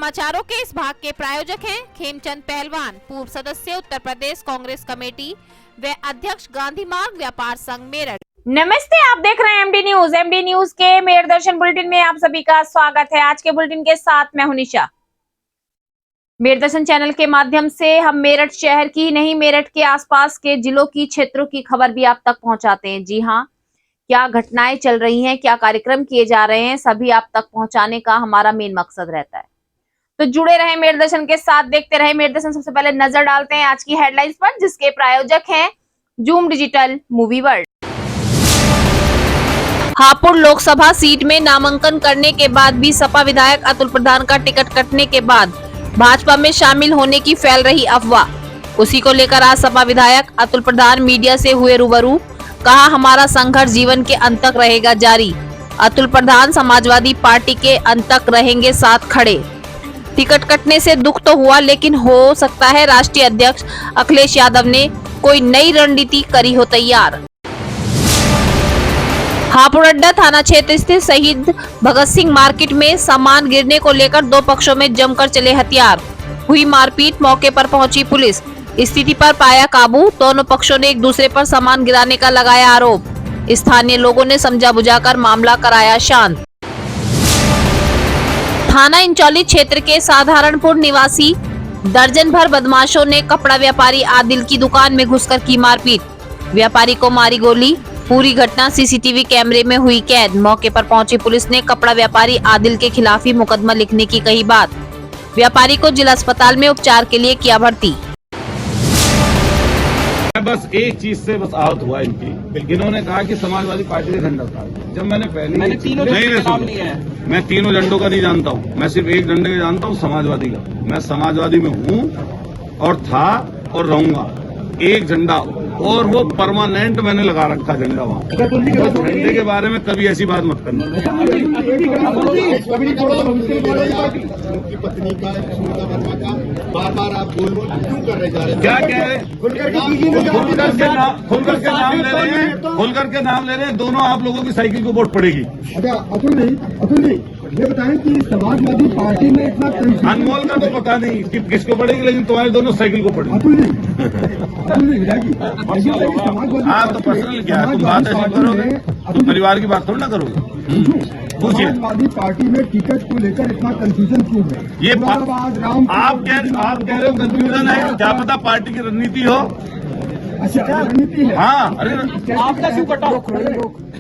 समाचारों के इस भाग के प्रायोजक हैं खेमचंद पहलवान, पूर्व सदस्य उत्तर प्रदेश कांग्रेस कमेटी व अध्यक्ष गांधी मार्ग व्यापार संघ मेरठ। नमस्ते, आप देख रहे हैं एमडी न्यूज। एमडी न्यूज के मेरठ दर्शन बुलेटिन में आप सभी का स्वागत है। आज के बुलेटिन के साथ मैं हूं निशा। मेरठ दर्शन चैनल के माध्यम से हम मेरठ शहर की ही नहीं, मेरठ के आसपास के जिलों की, क्षेत्रों की खबर भी आप तक पहुंचाते हैं। जी हाँ, क्या घटनाएं चल रही हैं, क्या कार्यक्रम किए जा रहे हैं, सभी आप तक पहुंचाने का हमारा मेन मकसद रहता है। तो जुड़े रहे मेरठ दर्शन के साथ, देखते रहे मेरठ दर्शन। सबसे पहले नजर डालते हैं आज की हेडलाइंस पर, जिसके प्रायोजक हैं zoom digital movie world. Hapur Lok Sabha seat में नामांकन करने के बाद भी सपा विधायक अतुल प्रधान का टिकट कटने के बाद भाजपा में शामिल होने की फैल रही अफवाह। उसी को लेकर आज सपा विधायक अतुल प्रधान मीडिया से हुए रूबरू। कहा, हमारा संघर्ष जीवन के अंत तक रहेगा जारी। अतुल प्रधान समाजवादी पार्टी के अंत तक रहेंगे साथ खड़े। टिकट कटने से दुख तो हुआ, लेकिन हो सकता है राष्ट्रीय अध्यक्ष अखिलेश यादव ने कोई नई रणनीति करी हो तैयार। हापुड़ अड्डा थाना क्षेत्र स्थित शहीद भगत सिंह मार्केट में सामान गिरने को लेकर दो पक्षों में जमकर चले हथियार। हुई मारपीट, मौके पर पहुंची पुलिस, स्थिति पर पाया काबू। दोनों पक्षों ने एक दूसरे पर सामान गिराने का लगाया आरोप। स्थानीय लोगों ने समझा बुझाकर मामला कराया शांत। थाना इंचौली क्षेत्र के साधारणपुर निवासी दर्जन भर बदमाशों ने कपड़ा व्यापारी आदिल की दुकान में घुसकर की मारपीट। व्यापारी को मारी गोली। पूरी घटना सीसीटीवी कैमरे में हुई कैद। मौके पर पहुंची पुलिस ने कपड़ा व्यापारी आदिल के खिलाफ ही मुकदमा लिखने की कही बात। व्यापारी को जिला अस्पताल में उपचार के लिए किया भर्ती। बस एक चीज से बस आहत हुआ इनकी, इन्होंने कहा कि समाजवादी पार्टी का झंडा था। जब मैंने तीनों मैं तीनों झंडों का नहीं जानता हूँ, मैं सिर्फ एक झंडे का जानता हूँ, समाजवादी का। मैं समाजवादी में हूँ और था और रहूंगा। एक झंडा, और वो परमानेंट मैंने लगा रखा झंडा वहाँ। तो झंडे के बारे में कभी ऐसी बात मत करना। बार-बार आप क्यों कर रहे हैं? क्या कह रहे हैं? खुल करके नाम ले रहे हैं। दोनों आप लोगों की साइकिल को वोट पड़ेगी। अच्छा अतुल जी ये बताएं कि समाजवादी पार्टी में इतना अनमोल का तो पता नहीं कि किसको पड़ेगी, लेकिन तुम्हारे दोनों साइकिल को पड़ेगी। अतुल जी हाँ, तो पर्सनल क्या है? तुम बात ऐसी करोगे, तुम परिवार की बात थोड़ी ना करोगे। समाजवादी पार्टी में टिकट को लेकर इतना कंफ्यूजन क्यों है? ये आप कह रहे हो कंफ्यूजन है, क्या पता पार्टी की रणनीति हो। अच्छा, रणनीति है। हाँ, अरे आपका क्यों कटा?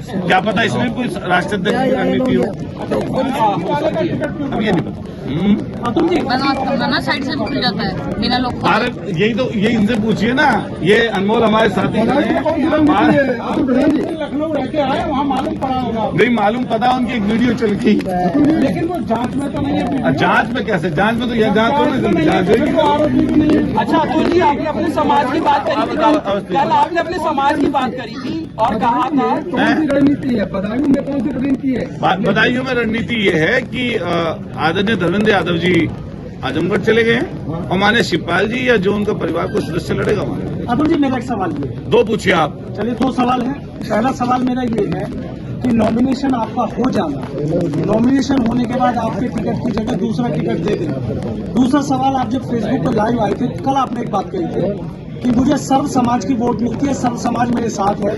क्या पता इसमें कोई राष्ट्रीय अध्यक्ष की रणनीति हो। अब ये नहीं पता। अतुल जी साइड से खुल जाता है बिना लोग। अरे यही इनसे पूछिए ना। ये अनमोल हमारे साथी हैं। लखनऊ रह के आए, वहाँ मालूम पड़ा होगा। नहीं मालूम पता, उनकी एक वीडियो चल गई। लेकिन वो जांच में तो नहीं है। जांच में कैसे? जांच में तो यह जांच हो ना, जांच होगी। अच्छा अतुल जी, आपने अपने समाज की बात करी थी कल, आपने अपने समाज की बात करी थी और कहा था रणनीति है, बदायूं में कौन सी रणनीति है? बदायूं में रणनीति ये है कि आदरणीय धर्मेंद्र यादव जी आजमगढ़ चले गए हैं और माने शिवपाल जी या जो उनका परिवार को सदस्य लड़ेगा वहां। अतुल जी, मेरा एक सवाल ये है। दो पूछिए आप। चलिए, दो सवाल है। पहला सवाल मेरा ये है कि नॉमिनेशन आपका हो जाना, नॉमिनेशन होने के बाद आपके टिकट की जगह दूसरा टिकट दे देना। दूसरा सवाल, आप जब फेसबुक पर लाइव आए थे, कल आपने एक बात कही थी कि मुझे सर्व समाज की वोट मिलती है, सर्व समाज मेरे साथ है,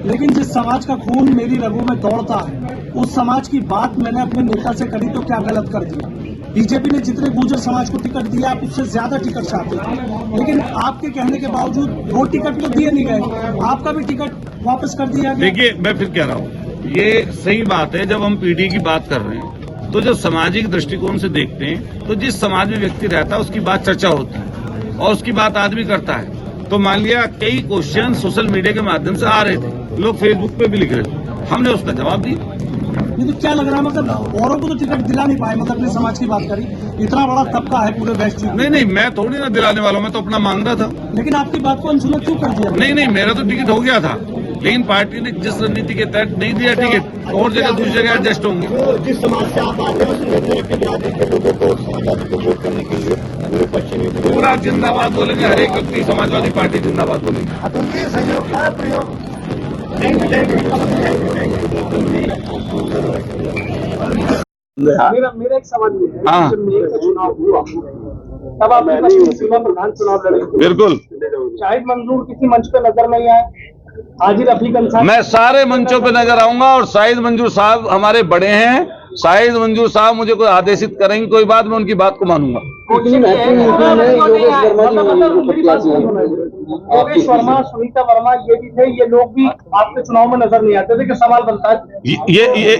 लेकिन जिस समाज का खून मेरी रगों में दौड़ता है उस समाज की बात मैंने अपने नेता से करी तो क्या गलत कर दिया? बीजेपी ने जितने गुर्जर समाज को टिकट दिया, आप उससे ज्यादा टिकट चाहते थे, लेकिन आपके कहने के बावजूद वो टिकट तो दिए नहीं गए, आपका भी टिकट वापस कर दिया गया। देखिए, मैं फिर कह रहा हूँ, ये सही बात है। जब हम पीढ़ी की बात कर रहे हैं तो जब सामाजिक दृष्टिकोण से देखते हैं तो जिस समाज में व्यक्ति रहता है उसकी बात चर्चा होती है और उसकी बात आदमी करता है। तो मान लिया कई क्वेश्चन सोशल मीडिया के माध्यम से आ रहे थे, लोग फेसबुक पे भी लिख रहे थे, हमने उसका जवाब दिया। ये तो क्या लग रहा है, मतलब औरों को तो टिकट दिला नहीं पाए, मतलब अपने समाज की बात करी, इतना बड़ा तबका है पूरे वेस्ट। नहीं, मैं थोड़ी ना दिलाने वाला हूं, मैं तो अपना मांग रहा था। लेकिन आपकी बात को अनसुना क्यों कर दिया? नहीं, मेरा तो टिकट हो गया था, लेकिन पार्टी ने जिस रणनीति के तहत नहीं दिया टिकट, और जगह दूसरी जगह एडजस्ट होंगे। जिस समाज से आप आते हैं पूरा जिंदाबाद बोलेंगे, हर एक व्यक्ति समाजवादी पार्टी जिंदाबाद बोलेंगे। मेरा एक सवाल ये है, हाँ। जब मेयर का चुनाव हुआ तब आप सीमा प्रधान चुनाव लड़े, बिल्कुल। शाहिद मंजूर किसी मंच पे नजर नहीं आए, हाजिर रफीक अंसारी मैं सारे मंचों पे नजर आऊंगा और शाहिद मंजूर साहब हमारे बड़े हैं। शाहिद मंजूर साहब मुझे कोई आदेशित करेंगे कोई बात, मैं उनकी बात को मानूंगा। योगेश वर्मा, सुनीता वर्मा, ये भी थे, ये लोग भी आपके चुनाव में नजर नहीं आते थे कि सवाल बनता है।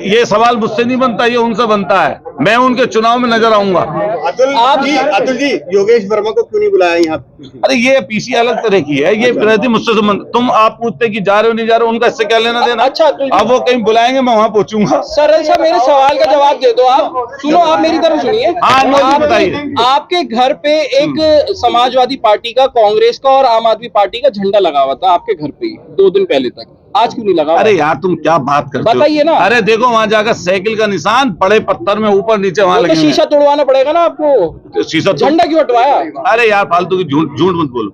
ये सवाल मुझसे नहीं बनता, ये उनसे बनता है। मैं उनके चुनाव में नजर आऊंगा। अतुल जी योगेश वर्मा को क्यों नहीं बुलाया यहाँ? अरे ये पीसी अलग तरह की है, ये प्रतिनिधि मुझसे संबंध। तुम आप पूछते कि जा रहे हो नहीं जा रहे हो, उनका इससे क्या लेना देना। अच्छा अब वो कहीं बुलाएंगे मैं वहां पहुंचूंगा। सरल सा मेरे सवाल का जवाब दे दो आप। सुनो, आप मेरी तरफ सुनिए। हाँ, जी बताइए। आपके घर पे एक समाजवादी पार्टी का, कांग्रेस का और आम आदमी पार्टी का झंडा लगा हुआ था आपके घर पे ही 2 दिन पहले तक, आज क्यों नहीं लगा? अरे यार तुम क्या बात करते हो, बताइए ना। अरे देखो वहां जाकर साइकिल का निशान बड़े पत्थर में ऊपर नीचे वहां तो लगे शीशा तोड़वाना पड़ेगा ना आपको। शीशा झंडा क्यों हटवाया? अरे यार फालतू की झूठ मत बोलो।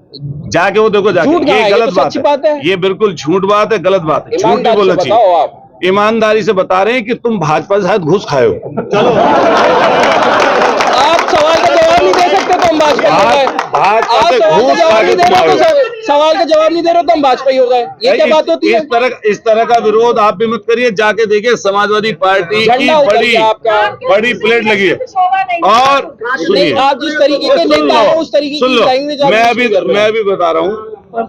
जाके वो देखो जाके, झूठ कहाँ ये है? ये गलत तो सच्ची बात है। ये बिल्कुल झूठ बात है, गलत बात है। झूठ नहीं ईमानदारी बोलना से बताओ चाहिए। आप। ईमानदारी से बता रहे हैं कि तुम भाजपा से शायद घुस खाए हो। आप सवाल का जवाब नहीं दे सकते तो हम भाजपा हो गए। भाजपा आप से सवाल का घूस जवाब खा नहीं के दे रहे हो तुम आए तो सवाल का जवाब नहीं दे रहे हो तो हम भाजपा ही हो गए। ये क्या बात होती है? इस तरह का विरोध आप भी मत करिए। जाके देखिए समाजवादी पार्टी की झंडा उतर गया आपका। बड़ी प्लेट लगी है। और सुनिए, आप जिस तरीके के नेता हो उस तरीके सुन की लो, लैंग्वेज आप यूज नहीं कर रहे हो। मैं भी बता रहा हूँ।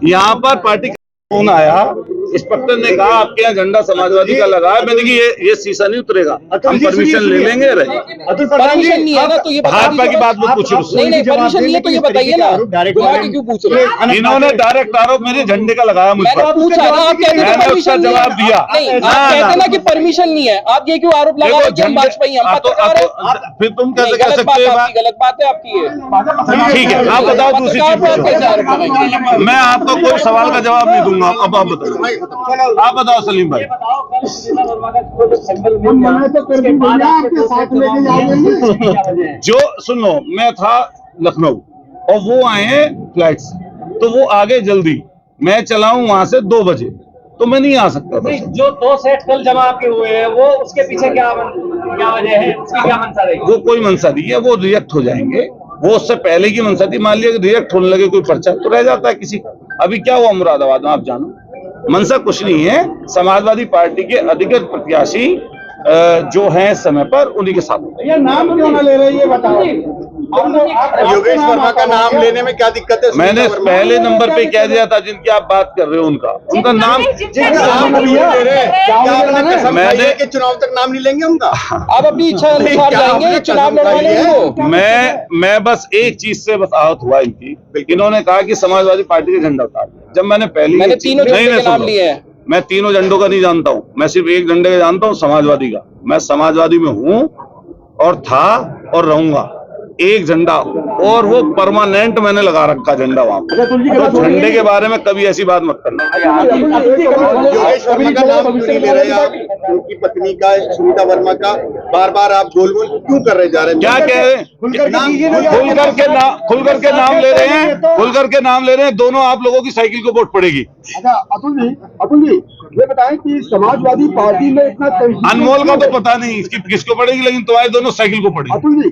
यहाँ पर पार्टी का फोन आया, इंस्पेक्टर ने कहा आपके यहाँ झंडा समाजवादी का लगा है। मैंने कहा ये शीशा नहीं उतरेगा, हम परमिशन ले लेंगे। परमिशन नहीं है ना तो ये भाजपा की बात मत पूछिए मुझसे। नहीं परमिशन नहीं है तो ये बताइए ना, बुला के क्यों पूछ रहे हो? इन्होंने डायरेक्ट आरोप मेरे झंडे का लगाया मुझ मैंने पर। पूछा ना, आप कहते मैंने हो उसका परमिशन नहीं जवाब दिया। है। नहीं, आप कहते ना कि परमिशन नहीं है, आप ये क्यों आरोप लगा रहे हो कि हम भाजपा ही, हम पत्रकार हैं? फिर तुम कैसे नहीं, कह सकते हो? गलत बात है आपकी ये। ठीक है, आप बताओ दूसरी चीज पत्रकार पर कैसे आरोप पूछो। लगाएंगे? मैं आपको कोई सवाल का जवाब नहीं दूंगा। अब आप बताओ, आप बताओ सलीम भाई। आपके साथ लेके जाओगे? जो सुन लो, मैं था लखनऊ और वो आए हैं फ्लाइट से, तो वो आगे जल्दी, मैं चलाऊं वहां से 2 बजे, तो मैं नहीं आ सकता था। जो 2 सेट कल जमा आपके हुए हैं वो उसके पीछे क्या वजह है, उसकी क्या मंशा रही? वो कोई मंशा नहीं है, वो रिजेक्ट हो जाएंगे। वो उससे पहले की मंशा थी। मान लिया कि रिजेक्ट होने लगे कोई पर्चा तो रह जाता है किसी का। अभी क्या हुआ मुरादाबाद में आप जानो, मंशा कुछ नहीं है। समाजवादी पार्टी के अधिकृत प्रत्याशी जो हैं समय पर उन्हीं के साथ। ये नाम क्यों ना ले रहे ये बताओ। योगेश वर्मा का नाम लेने में क्या दिक्कत है? मैंने पहले नंबर पे कह दिया था जिनकी आप बात कर रहे हो उनका नाम। मैंने के चुनाव तक नाम नहीं लेंगे उनका? आप अपनी इच्छा अनुसार जाएंगे चुनाव लड़वाने को। मैं बस एक चीज से बस आहत हुआ इनकी, इन्होंने कहा कि समाजवादी पार्टी का झंडा उतार दिया। जब मैंने तीनों झंडे के नाम लिए हैं। मैं तीनों झंडों का नहीं जानता हूँ, मैं सिर्फ एक झंडे का जानता हूँ, समाजवादी का। मैं समाजवादी में हूँ और था और रहूंगा। एक झंडा, और वो परमानेंट मैंने लगा रखा झंडा वहां पर। तो झंडे के बारे में कभी ऐसी बात मत करना। योगेश वर्मा का नाम क्यों नहीं ले रहे आप? उनकी पत्नी का, सुनीता वर्मा का बार बार आप गोलमोल क्यों कर रहे जा रहे हैं? क्या कह रहे हैं? खुल करके नाम ले रहे हैं, खुल करके नाम ले रहे हैं। दोनों आप लोगों की साइकिल को वोट पड़ेगी। अच्छा अतुल जी ये बताएं कि समाजवादी पार्टी में इतना अनमोल का तो पता नहीं किसको पड़ेगी, लेकिन तुम्हारे दोनों साइकिल को पड़ेगी। अतुल जी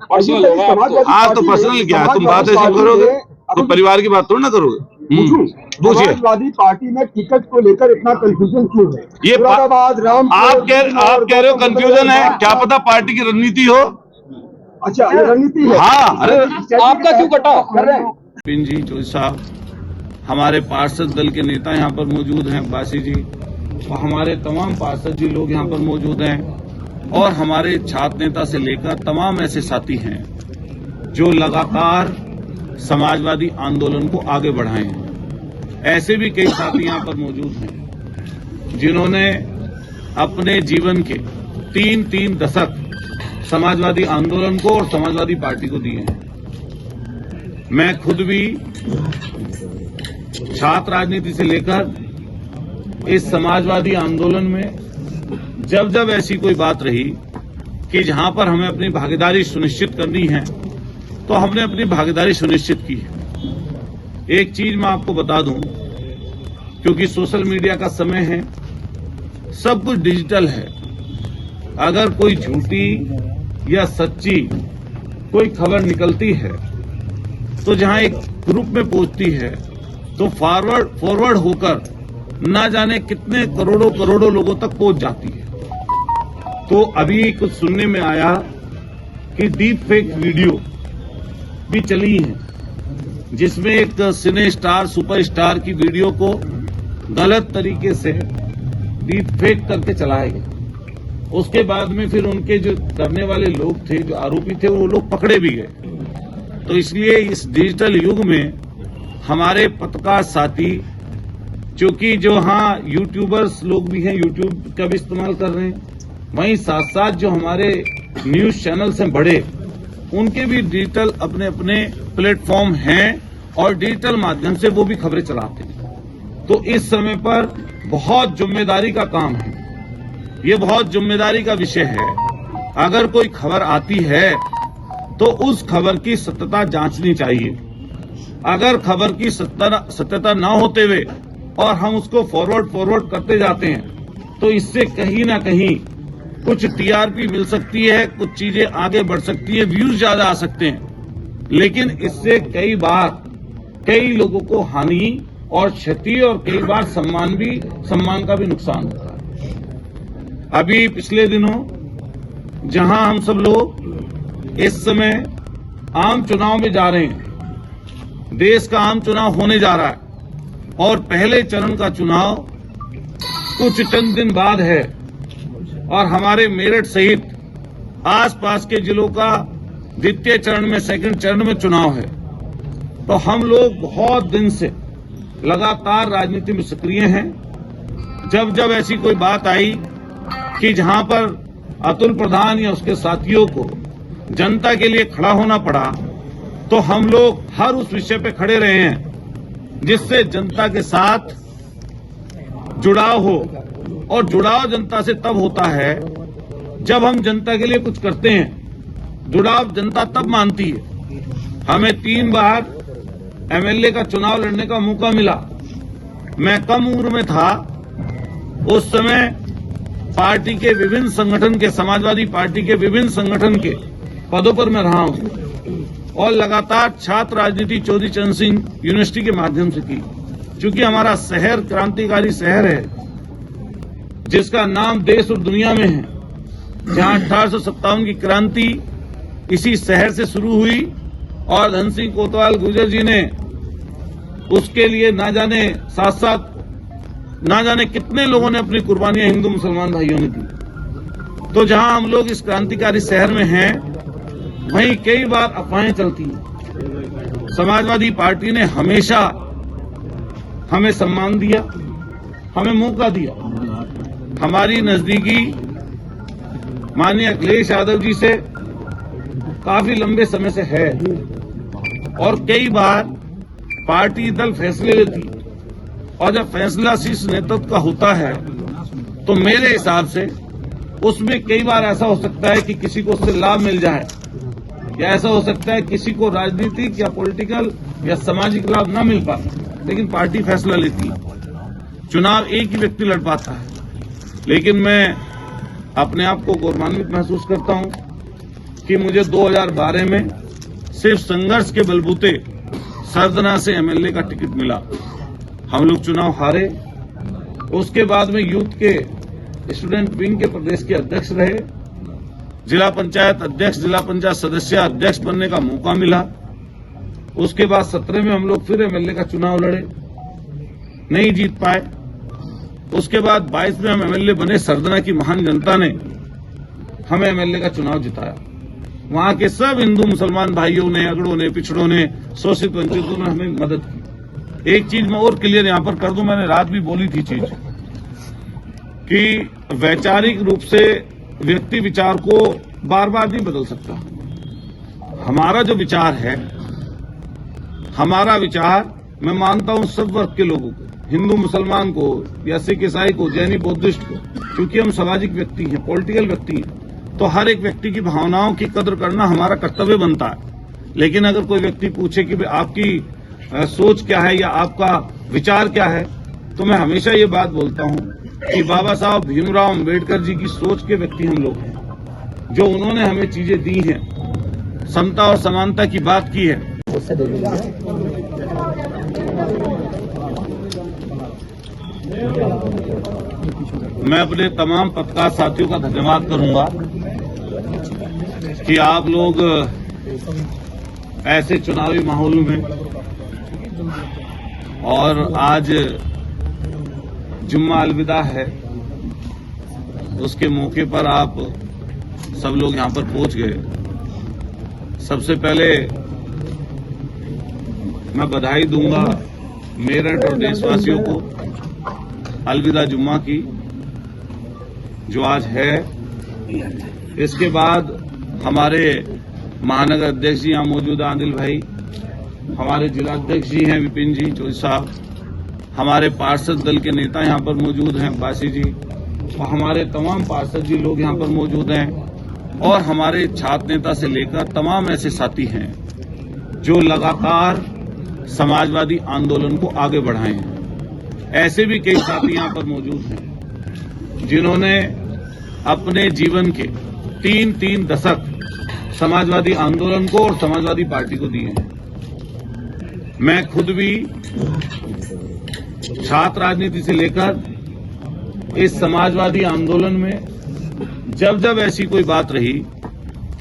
आज तो पर्सनल क्या है, तुम बात ऐसी करोगे तो परिवार की बात थोड़ी ना करोगे। पूछिए, समाजवादी पार्टी में टिकट को लेकर इतना कंफ्यूजन क्यों है? ये आप कह रहे हो कंफ्यूजन है, क्या पता पार्टी की रणनीति हो। अच्छा ये रणनीति है। हाँ, अरे आपका क्यों कटा? बिन जी चौधरी साहब, हमारे पार्षद दल के नेता यहाँ पर मौजूद हैं, बासी जी, और हमारे तमाम पार्षद जी लोग यहाँ पर मौजूद हैं, और हमारे छात्र नेता से लेकर तमाम ऐसे साथी हैं जो लगातार समाजवादी आंदोलन को आगे बढ़ाए हैं। ऐसे भी कई साथी यहाँ पर मौजूद हैं जिन्होंने अपने जीवन के 3 दशक समाजवादी आंदोलन को और समाजवादी पार्टी को दिए हैं। मैं खुद भी छात्र राजनीति से लेकर इस समाजवादी आंदोलन में जब ऐसी कोई बात रही कि जहां पर हमें अपनी भागीदारी सुनिश्चित करनी है तो हमने अपनी भागीदारी सुनिश्चित की है। एक चीज मैं आपको बता दूं, क्योंकि सोशल मीडिया का समय है, सब कुछ डिजिटल है, अगर कोई झूठी या सच्ची कोई खबर निकलती है तो जहां एक ग्रुप में पहुंचती है तो फॉरवर्ड होकर ना जाने कितने करोड़ों लोगों तक पहुंच जाती है। तो अभी कुछ सुनने में आया कि डीप फेक वीडियो भी चली है, जिसमें एक सिने स्टार सुपरस्टार की वीडियो को गलत तरीके से डीप फेक करके चलाया गया। उसके बाद में फिर उनके जो करने वाले लोग थे, जो आरोपी थे, वो लोग पकड़े भी गए। तो इसलिए इस डिजिटल युग में हमारे पत्रकार साथी, क्योंकि जो यूट्यूबर्स लोग भी हैं, यूट्यूब का भी इस्तेमाल कर रहे हैं, वहीं साथ साथ जो हमारे न्यूज चैनल्स हैं बड़े, उनके भी डिजिटल अपने अपने प्लेटफॉर्म हैं और डिजिटल माध्यम से वो भी खबरें चलाते हैं। तो इस समय पर बहुत जिम्मेदारी का काम है, ये बहुत जिम्मेदारी का विषय है। अगर कोई खबर आती है तो उस खबर की सत्यता जांचनी चाहिए। अगर खबर की सत्यता न होते हुए और हम उसको फॉरवर्ड करते जाते हैं तो इससे कहीं ना कहीं कुछ टीआरपी मिल सकती है, कुछ चीजें आगे बढ़ सकती है, व्यूज ज्यादा आ सकते हैं, लेकिन इससे कई लोगों को हानि और क्षति और कई बार सम्मान का भी नुकसान होता है। अभी पिछले दिनों जहां हम सब लोग इस समय आम चुनाव में जा रहे हैं, देश का आम चुनाव होने जा रहा है और पहले चरण का चुनाव कुछ चंद दिन बाद है और हमारे मेरठ सहित आसपास के जिलों का द्वितीय चरण में, सेकंड चरण में चुनाव है। तो हम लोग बहुत दिन से लगातार राजनीति में सक्रिय हैं। जब ऐसी कोई बात आई कि जहां पर अतुल प्रधान या उसके साथियों को जनता के लिए खड़ा होना पड़ा, तो हम लोग हर उस विषय पे खड़े रहे हैं जिससे जनता के साथ जुड़ाव हो। और जुड़ाव जनता से तब होता है जब हम जनता के लिए कुछ करते हैं। जुड़ाव जनता तब मानती है। हमें 3 बार एमएलए का चुनाव लड़ने का मौका मिला। मैं कम उम्र में था, उस समय पार्टी के विभिन्न संगठन के, समाजवादी पार्टी के विभिन्न संगठन के पदों पर मैं रहा हूं और लगातार छात्र राजनीति चौधरी चरण सिंह यूनिवर्सिटी के माध्यम से की। चूंकि हमारा शहर क्रांतिकारी शहर है जिसका नाम देश और दुनिया में है, जहां 1857 की क्रांति इसी शहर से शुरू हुई और धन सिंह कोतवाल गुर्जर जी ने उसके लिए ना जाने कितने लोगों ने अपनी कुर्बानियां हिंदू मुसलमान भाइयों ने दी। तो जहां हम लोग इस क्रांतिकारी शहर में हैं, वहीं कई बार अफवाहें चलती हैं। समाजवादी पार्टी ने हमेशा हमें सम्मान दिया, हमें मौका दिया। हमारी नजदीकी माननीय अखिलेश यादव जी से काफी लंबे समय से है और कई बार पार्टी दल फैसले लेती और जब फैसला शीर्ष नेतृत्व का होता है तो मेरे हिसाब से उसमें कई बार ऐसा हो सकता है कि किसी को उससे लाभ मिल जाए, या ऐसा हो सकता है किसी को राजनीतिक या पॉलिटिकल या सामाजिक लाभ न मिल पाए, लेकिन पार्टी फैसला लेती है। चुनाव एक ही व्यक्ति लड़ पाता है। लेकिन मैं अपने आप को गौरवान्वित महसूस करता हूं कि मुझे 2012 में सिर्फ संघर्ष के बलबूते सरदना से एमएलए का टिकट मिला। हम लोग चुनाव हारे। उसके बाद में यूथ के स्टूडेंट विंग के प्रदेश के अध्यक्ष रहे, जिला पंचायत अध्यक्ष, जिला पंचायत सदस्य अध्यक्ष बनने का मौका मिला। उसके बाद 17 में हम लोग फिर एमएलए का चुनाव लड़े, नहीं जीत पाए। उसके बाद 22 में हम एमएलए बने। सरदना की महान जनता ने हमें एमएलए का चुनाव जिताया। वहां के सब हिंदू मुसलमान भाइयों ने, अगड़ों ने, पिछड़ों ने, शोषित वंचितों ने हमें मदद की। एक चीज मैं और क्लियर यहां पर कर दूं, मैंने रात भी बोली थी चीज कि वैचारिक रूप से व्यक्ति विचार को बार बार नहीं बदल सकता। हमारा जो विचार है, हमारा विचार मैं मानता हूं सब वर्ग के लोगों को, हिंदू मुसलमान को या सिख ईसाई को, जैनी बौद्धिस्ट को, क्योंकि हम सामाजिक व्यक्ति हैं, पॉलिटिकल व्यक्ति हैं, तो हर एक व्यक्ति की भावनाओं की कद्र करना हमारा कर्तव्य बनता है। लेकिन अगर कोई व्यक्ति पूछे कि आपकी सोच क्या है या आपका विचार क्या है, तो मैं हमेशा ये बात बोलता हूं कि बाबा साहब भीमराव अंबेडकर जी की सोच के व्यक्ति हम लोग हैं। जो उन्होंने हमें चीजें दी हैं, समता और समानता की बात की है, मैं अपने तमाम पत्रकार साथियों का धन्यवाद करूंगा कि आप लोग ऐसे चुनावी माहौल में और आज जुम्मा अलविदा है, उसके मौके पर आप सब लोग यहां पर पहुंच गए। सबसे पहले मैं बधाई दूंगा मेरठ और देशवासियों को अलविदा जुम्मा की जो आज है। इसके बाद हमारे महानगर अध्यक्ष जी यहाँ मौजूद हैं, आदिल भाई, हमारे जिला अध्यक्ष जी हैं विपिन जी चौधरी साहब, हमारे पार्षद दल के नेता यहाँ पर मौजूद हैं बासी जी, और हमारे तमाम पार्षद जी लोग यहाँ पर मौजूद हैं, और हमारे छात्र नेता से लेकर तमाम ऐसे साथी हैं जो लगातार समाजवादी आंदोलन को आगे बढ़ाए हैं। ऐसे भी कई साथी यहाँ पर मौजूद हैं जिन्होंने अपने जीवन के 3 दशक समाजवादी आंदोलन को और समाजवादी पार्टी को दिए हैं। मैं खुद भी छात्र राजनीति से लेकर इस समाजवादी आंदोलन में जब ऐसी कोई बात रही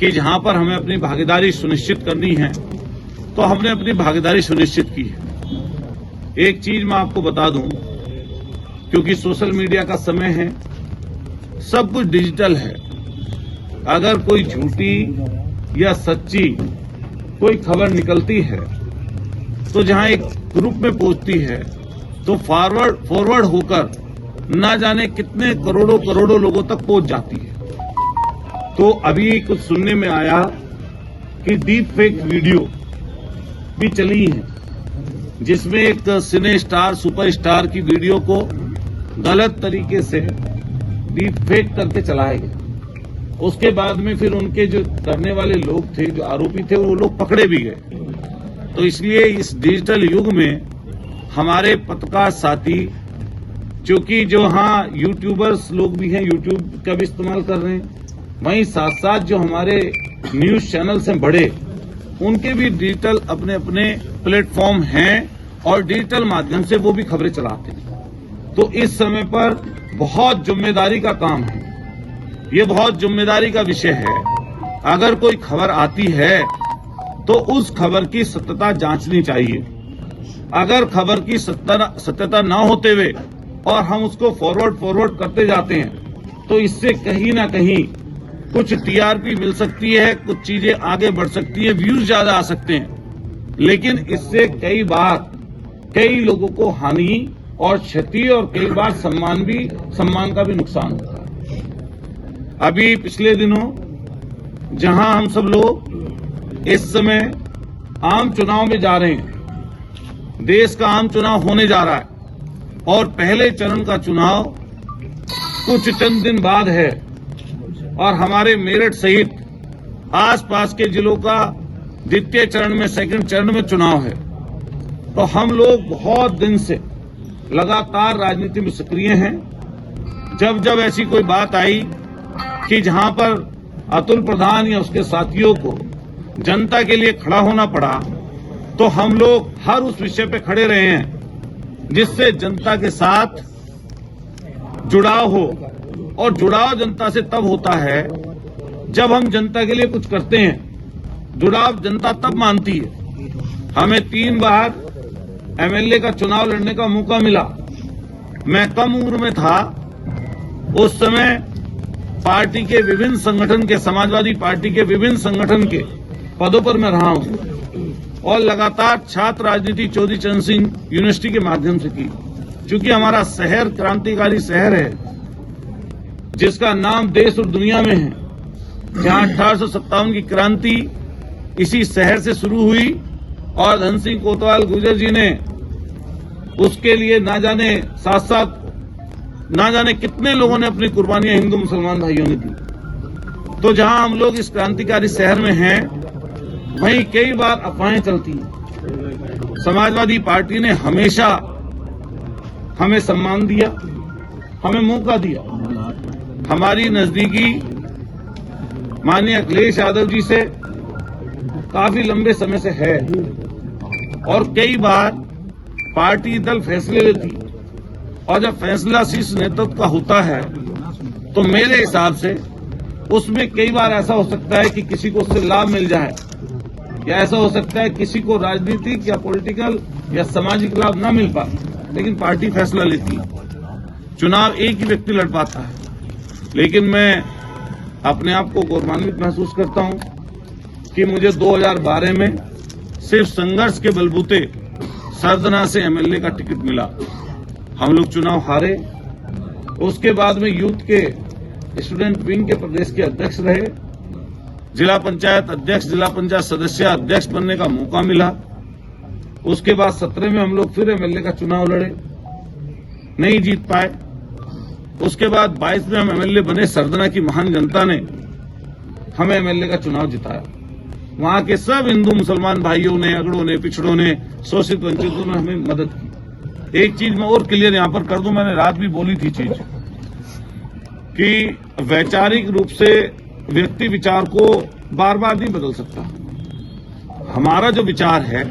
कि जहां पर हमें अपनी भागीदारी सुनिश्चित करनी है तो हमने अपनी भागीदारी सुनिश्चित की है। एक चीज मैं आपको बता दूं, क्योंकि सोशल मीडिया का समय है, सब कुछ डिजिटल है। अगर कोई झूठी या सच्ची कोई खबर निकलती है तो जहां एक ग्रुप में पहुंचती है तो फॉरवर्ड होकर ना जाने कितने करोड़ों लोगों तक पहुंच जाती है। तो अभी कुछ सुनने में आया कि डीप फेक वीडियो भी चली है, जिसमें एक सिने स्टार सुपरस्टार की वीडियो को गलत तरीके से डीप फेक करके चलाया गया। उसके बाद में फिर उनके जो करने वाले लोग थे, जो आरोपी थे, वो लोग पकड़े भी गए। तो इसलिए इस डिजिटल युग में हमारे पत्रकार साथी, चूंकि जो हाँ यूट्यूबर्स लोग भी हैं, यूट्यूब का भी इस्तेमाल कर रहे हैं, वहीं साथ साथ जो हमारे न्यूज चैनल्स हैं बड़े, उनके भी डिजिटल अपने अपने प्लेटफॉर्म हैं और डिजिटल माध्यम से वो भी खबरें चलाते हैं। तो इस समय पर बहुत जिम्मेदारी का काम है, ये बहुत जिम्मेदारी का विषय है। अगर कोई खबर आती है तो उस खबर की सत्यता जांचनी चाहिए। अगर खबर की सत्यता न होते हुए और हम उसको फॉरवर्ड करते जाते हैं तो इससे कहीं ना कहीं कुछ टीआरपी मिल सकती है, कुछ चीजें आगे बढ़ सकती है, व्यूज ज्यादा आ सकते हैं, लेकिन इससे कई बार कई लोगों को हानि और क्षति और कई बार सम्मान का भी नुकसान होता है। अभी पिछले दिनों जहां हम सब लोग इस समय आम चुनाव में जा रहे हैं, देश का आम चुनाव होने जा रहा है और पहले चरण का चुनाव कुछ चंद दिन बाद है और हमारे मेरठ सहित आसपास के जिलों का द्वितीय चरण में, सेकंड चरण में चुनाव है। तो हम लोग बहुत दिन से लगातार राजनीति में सक्रिय हैं। जब ऐसी कोई बात आई कि जहां पर अतुल प्रधान या उसके साथियों को जनता के लिए खड़ा होना पड़ा, तो हम लोग हर उस विषय पे खड़े रहे हैं जिससे जनता के साथ जुड़ाव हो। और जुड़ाव जनता से तब होता है जब हम जनता के लिए कुछ करते हैं। जुड़ाव जनता तब मानती है। हमें 3 बार एमएलए का चुनाव लड़ने का मौका मिला। मैं कम उम्र में था, उस समय पार्टी के विभिन्न संगठन के, समाजवादी पार्टी के विभिन्न संगठन के पदों पर मैं रहा हूं और लगातार छात्र राजनीति चौधरी चरण सिंह यूनिवर्सिटी के माध्यम से की। चूंकि हमारा शहर क्रांतिकारी शहर है जिसका नाम देश और दुनिया में है, जहां 1857 की क्रांति इसी शहर से शुरू हुई और धन सिंह कोतवाल गुर्जर जी ने उसके लिए ना जाने कितने लोगों ने अपनी कुर्बानियां हिंदू मुसलमान भाइयों ने दी। तो जहां हम लोग इस क्रांतिकारी शहर में हैं, वहीं कई बार अफवाहें चलती हैं। समाजवादी पार्टी ने हमेशा हमें सम्मान दिया, हमें मौका दिया। हमारी नजदीकी माननीय अखिलेश यादव जी से काफी लंबे समय से है और कई बार पार्टी दल फैसले लेती और जब फैसला शीर्ष नेतृत्व का होता है तो मेरे हिसाब से उसमें कई बार ऐसा हो सकता है कि किसी को उससे लाभ मिल जाए या ऐसा हो सकता है किसी को राजनीतिक या पॉलिटिकल या सामाजिक लाभ न मिल पाए, लेकिन पार्टी फैसला लेती है। चुनाव एक ही व्यक्ति लड़ पाता है, लेकिन मैं अपने आप को गौरवान्वित महसूस करता हूं कि मुझे 2012 में सिर्फ संघर्ष के बलबूते सरदना से एमएलए का टिकट मिला। हम लोग चुनाव हारे। उसके बाद में यूथ के स्टूडेंट विंग के प्रदेश के अध्यक्ष रहे, जिला पंचायत अध्यक्ष, जिला पंचायत सदस्य अध्यक्ष बनने का मौका मिला। उसके बाद 17 में हम लोग फिर एमएलए का चुनाव लड़े, नहीं जीत पाए। उसके बाद 22 में हम एमएलए बने। सरदना की महान जनता ने हमें एमएलए का चुनाव जिताया। वहां के सब हिंदू मुसलमान भाइयों ने, अगड़ों ने, पिछड़ों ने, शोषित वंचितों ने हमें मदद की। एक चीज मैं और क्लियर यहां पर कर दूं, मैंने रात भी बोली थी चीज कि वैचारिक रूप से व्यक्ति विचार को बार बार नहीं बदल सकता। हमारा जो विचार है,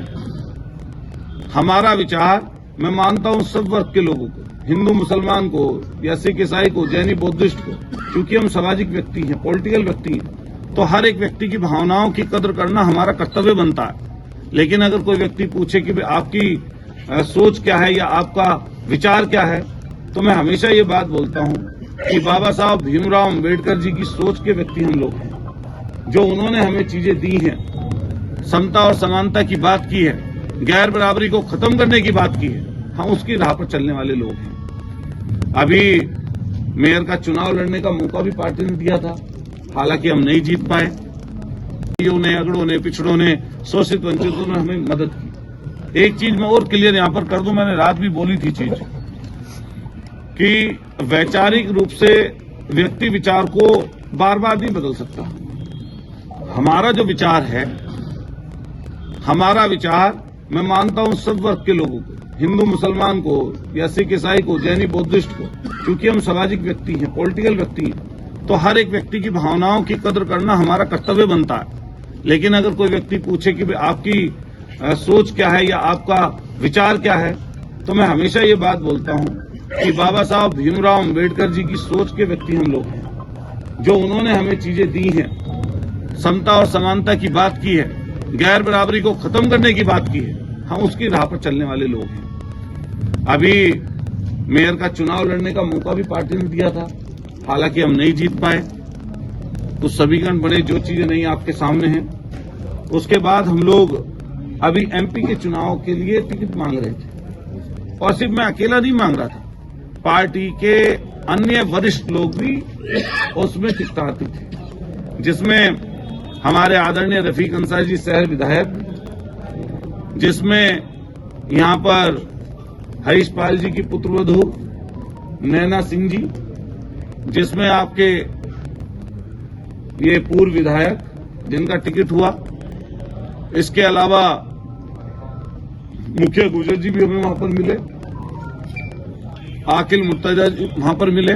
हमारा विचार मैं मानता हूं सब वर्ग के लोगों को, हिंदू मुसलमान को या सिख ईसाई को, जैनी बौद्धिस्ट को, क्योंकि हम सामाजिक व्यक्ति हैं, पॉलिटिकल व्यक्ति हैं, तो हर एक व्यक्ति की भावनाओं की कदर करना हमारा कर्तव्य बनता है। लेकिन अगर कोई व्यक्ति पूछे कि आपकी सोच क्या है या आपका विचार क्या है, तो मैं हमेशा ये बात बोलता हूं कि बाबा साहब भीमराव अंबेडकर जी की सोच के व्यक्ति हम लोग हैं। जो उन्होंने हमें चीजें दी हैं, समता और समानता की बात की है, गैर बराबरी को खत्म करने की बात की है, हम उसकी राह पर चलने वाले लोग हैं। अभी मेयर का चुनाव लड़ने का मौका भी पार्टी ने दिया था, हालांकि हम नहीं जीत पाए। ने, अगड़ों ने, पिछड़ों ने, शोषित वंचितों ने हमें मदद की। एक चीज मैं और क्लियर यहां पर कर दूं, मैंने रात भी बोली थी चीज कि वैचारिक रूप से व्यक्ति विचार को बार बार नहीं बदल सकता। हमारा जो विचार है, हमारा विचार मैं मानता हूं सब वर्ग के लोगों को, हिंदू मुसलमान को या सिख ईसाई को, जैनी बौद्धिस्ट को, क्योंकि हम सामाजिक व्यक्ति हैं, पॉलिटिकल व्यक्ति हैं, तो हर एक व्यक्ति की भावनाओं की कदर करना हमारा कर्तव्य बनता है। लेकिन अगर कोई व्यक्ति पूछे कि आपकी सोच क्या है या आपका विचार क्या है, तो मैं हमेशा ये बात बोलता हूं कि बाबा साहब भीमराव अंबेडकर जी की सोच के व्यक्ति हम लोग हैं। जो उन्होंने हमें चीजें दी हैं, समता और समानता की बात की है, गैर बराबरी को खत्म करने की बात की है, हम उसकी राह पर चलने वाले लोग हैं। अभी मेयर का चुनाव लड़ने का मौका भी पार्टी ने दिया था, हालांकि हम नहीं जीत पाए। कुछ समीकरण बने, जो चीजें नहीं आपके सामने हैं। उसके बाद हम लोग अभी एमपी के चुनाव के लिए टिकट मांग रहे थे, और सिर्फ मैं अकेला नहीं मांग रहा था, पार्टी के अन्य वरिष्ठ लोग भी उसमें टिकटाते थे, जिसमें हमारे आदरणीय रफीक अंसारी जी शहर विधायक, जिसमें यहां पर हरीश पाल जी की पुत्रवधू नैना सिंह जी, जिसमें आपके ये पूर्व विधायक जिनका टिकट हुआ, इसके अलावा मुखिया गुर्जर जी भी हमें वहां पर मिले, आकिल मुर्तजा जी वहां पर मिले,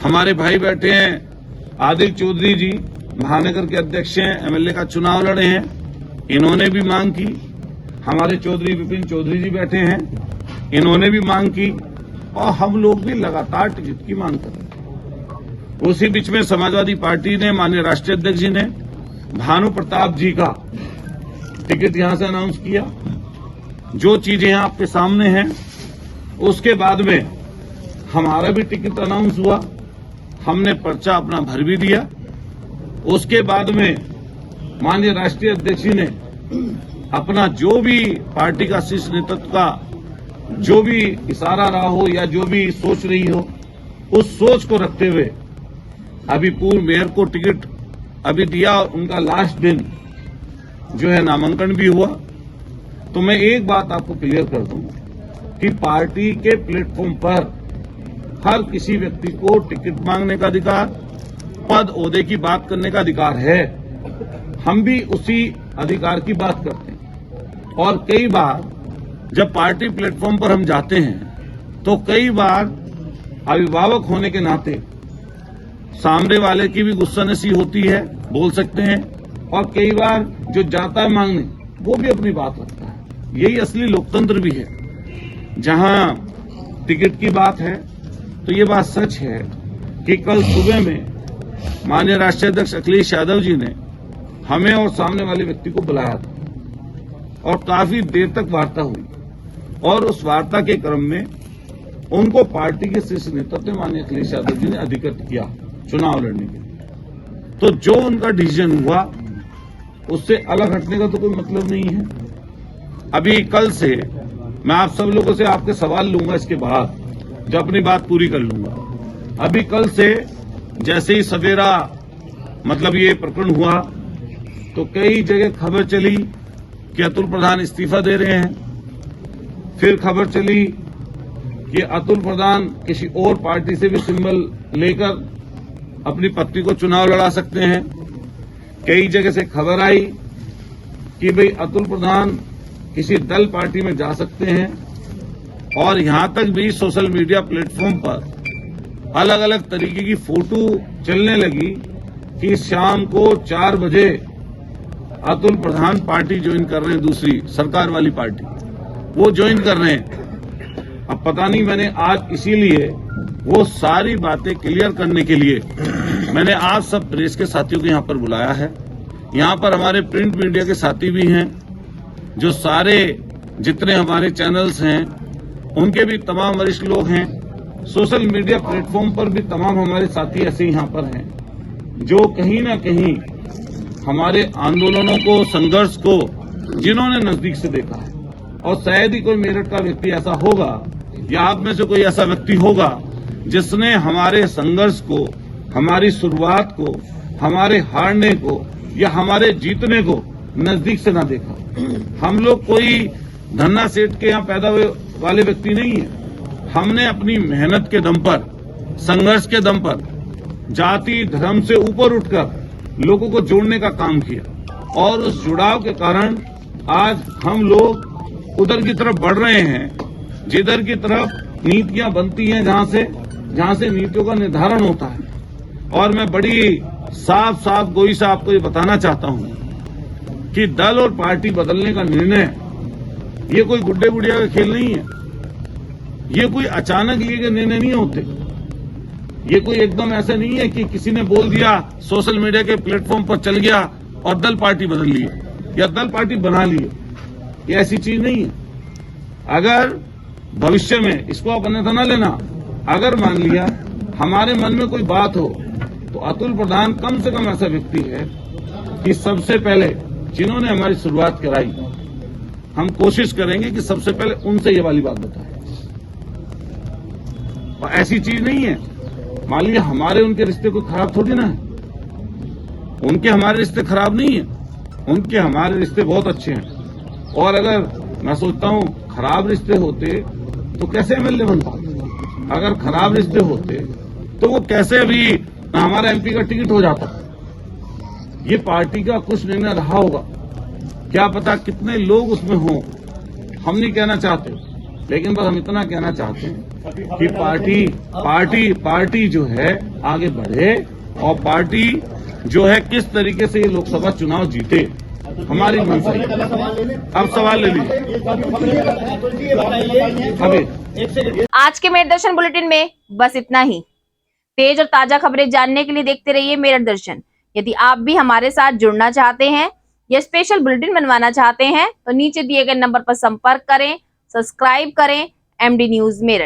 हमारे भाई बैठे हैं आदिल चौधरी जी, महानगर के अध्यक्ष हैं, एमएलए का चुनाव लड़े हैं, इन्होंने भी मांग की। हमारे चौधरी विपिन चौधरी जी बैठे हैं, इन्होंने भी मांग की, और हम लोग भी लगातार टिकट की मांग कर रहे हैं। उसी बीच में समाजवादी पार्टी ने, माननीय राष्ट्रीय अध्यक्ष जी ने भानु प्रताप जी का टिकट यहां से अनाउंस किया। जो चीजें आपके सामने हैं, उसके बाद में हमारा भी टिकट अनाउंस हुआ, हमने पर्चा अपना भर भी दिया। उसके बाद में माननीय राष्ट्रीय अध्यक्ष जी ने अपना जो भी पार्टी का शीर्ष नेतृत्व का जो भी इशारा रहा हो या जो भी सोच रही हो, उस सोच को रखते हुए अभी पूर्व मेयर को टिकट अभी दिया, उनका लास्ट दिन जो है नामांकन भी हुआ। तो मैं एक बात आपको क्लियर कर दूं कि पार्टी के प्लेटफॉर्म पर हर किसी व्यक्ति को टिकट मांगने का अधिकार, पद ओहदे की बात करने का अधिकार है। हम भी उसी अधिकार की बात करते हैं। और कई बार जब पार्टी प्लेटफॉर्म पर हम जाते हैं, तो कई बार अभिभावक होने के नाते सामने वाले की भी गुस्सानसी होती है, बोल सकते हैं, और कई बार जो जाता है मांगने वो भी अपनी बात रखता है। यही असली लोकतंत्र भी है। जहां टिकट की बात है तो ये बात सच है कि कल सुबह में माननीय राष्ट्रीय अध्यक्ष अखिलेश यादव जी ने हमें और सामने वाले व्यक्ति को बुलाया था और काफी देर तक वार्ता हुई, और उस वार्ता के क्रम में उनको पार्टी के शीर्ष नेतृत्व ने माननीय अखिलेश यादव जी ने अधिकृत किया चुनाव लड़ने के लिए। तो जो उनका डिसीजन हुआ उससे अलग हटने का तो कोई मतलब नहीं है। अभी कल से मैं आप सब लोगों से आपके सवाल लूंगा, इसके बाद जो अपनी बात पूरी कर लूंगा। अभी कल से जैसे ही सवेरा मतलब ये प्रकरण हुआ तो कई जगह खबर चली कि अतुल प्रधान इस्तीफा दे रहे हैं। फिर खबर चली कि अतुल प्रधान किसी और पार्टी से भी सिंबल लेकर अपनी पत्नी को चुनाव लड़ा सकते हैं। कई जगह से खबर आई कि भाई अतुल प्रधान किसी दल पार्टी में जा सकते हैं, और यहां तक भी सोशल मीडिया प्लेटफॉर्म पर अलग अलग तरीके की फोटो चलने लगी कि शाम को 4 बजे अतुल प्रधान पार्टी ज्वाइन कर रहे हैं, दूसरी सरकार वाली पार्टी वो ज्वाइन कर रहे हैं। अब पता नहीं, मैंने आज इसीलिए वो सारी बातें क्लियर करने के लिए मैंने आज सब प्रेस के साथियों को यहां पर बुलाया है। यहां पर हमारे प्रिंट मीडिया के साथी भी हैं, जो सारे जितने हमारे चैनल्स हैं उनके भी तमाम वरिष्ठ लोग हैं। सोशल मीडिया प्लेटफॉर्म पर भी तमाम हमारे साथी ऐसे यहां पर हैं जो कहीं ना कहीं हमारे आंदोलनों को, संघर्ष को जिन्होंने नजदीक से देखा है। और शायद ही कोई मेरठ का व्यक्ति ऐसा होगा या आप में से कोई ऐसा व्यक्ति होगा जिसने हमारे संघर्ष को, हमारी शुरुआत को, हमारे हारने को या हमारे जीतने को नजदीक से ना देखा। हम लोग कोई धन्ना सेठ के यहाँ पैदा हुए वाले व्यक्ति नहीं है। हमने अपनी मेहनत के दम पर, संघर्ष के दम पर, जाति धर्म से ऊपर उठकर लोगों को जोड़ने का काम किया, और उस जुड़ाव के कारण आज हम लोग उधर की तरफ बढ़ रहे हैं जिधर की तरफ नीतियां बनती हैं, जहां से नीतियों का निर्धारण होता है। और मैं बड़ी साफ साफ गोई से आपको ये बताना चाहता हूं कि दल और पार्टी बदलने का निर्णय ये कोई गुड्डे गुड़िया का खेल नहीं है। ये कोई अचानक लिए गए निर्णय नहीं होते। ये कोई एकदम ऐसा नहीं है कि किसी ने बोल दिया, सोशल मीडिया के प्लेटफॉर्म पर चल गया और दल पार्टी बदल ली या दल पार्टी बना ली। ये ऐसी चीज नहीं है। अगर भविष्य में, इसको आप अन्यथा न लेना, अगर मान लिया हमारे मन में कोई बात हो तो अतुल प्रधान कम से कम ऐसा व्यक्ति है कि सबसे पहले जिन्होंने हमारी शुरुआत कराई, हम कोशिश करेंगे कि सबसे पहले उनसे ये वाली बात बताएं। और ऐसी चीज नहीं है, मान लीजिए हमारे उनके रिश्ते कोई खराब थोड़ी ना है। उनके हमारे रिश्ते खराब नहीं है, उनके हमारे रिश्ते बहुत अच्छे हैं। और अगर मैं सोचता हूं खराब रिश्ते होते तो कैसे एमएलए बन पाते? अगर खराब रिश्ते होते तो वो कैसे अभी हमारा एमपी का टिकट हो जाता? ये पार्टी का कुछ निर्णय रहा होगा, क्या पता कितने लोग उसमें हों, हम नहीं कहना चाहते, लेकिन बस हम इतना कहना चाहते हैं कि पार्टी जो है आगे बढ़े, और पार्टी जो है किस तरीके से ये लोकसभा चुनाव जीते, हमारी मंशा है। अब सवाल ले लीजिए। आज के मेरठ दर्शन बुलेटिन में बस इतना ही। तेज और ताजा खबरें जानने के लिए देखते रहिए मेरठ दर्शन। यदि आप भी हमारे साथ जुड़ना चाहते हैं या स्पेशल बुलेटिन बनवाना चाहते हैं तो नीचे दिए गए नंबर पर संपर्क करें, सब्सक्राइब करें एमडी न्यूज मेरठ।